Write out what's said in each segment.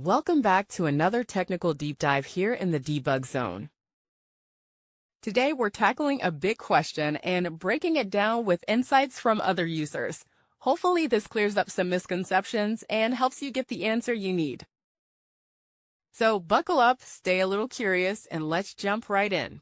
Welcome back to another technical deep dive here in the debug zone. Today we're tackling a big question and breaking it down with insights from other users. Hopefully this clears up some misconceptions and helps you get the answer you need. So buckle up, stay a little curious, and let's jump right in.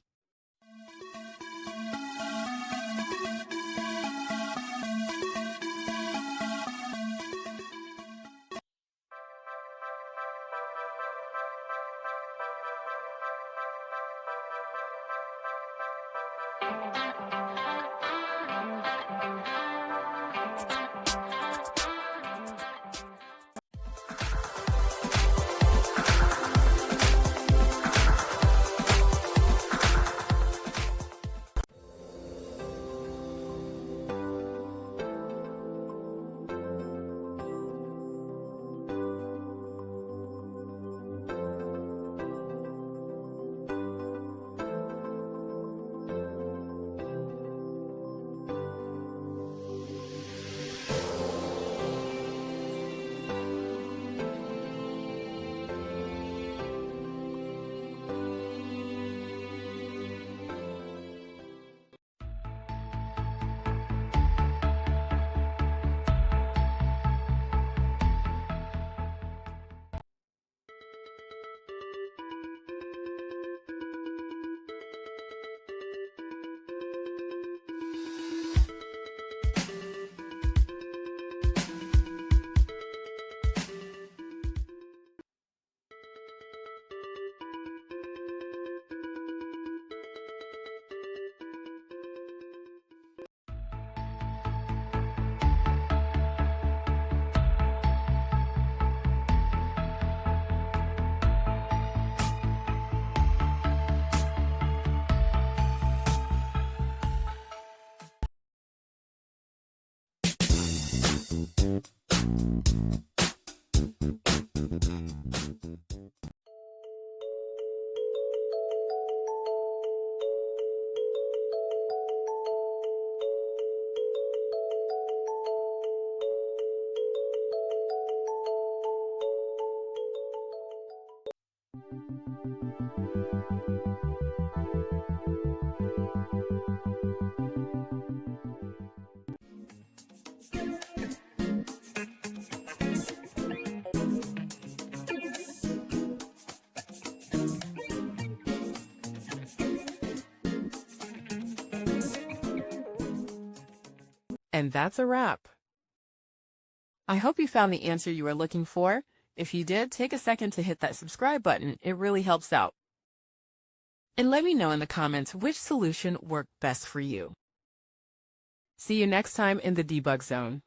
And that's a wrap. I hope you found the answer you were looking for. If you did, take a second to hit that subscribe button. It really helps out. And let me know in the comments which solution worked best for you. See you next time in the debug zone.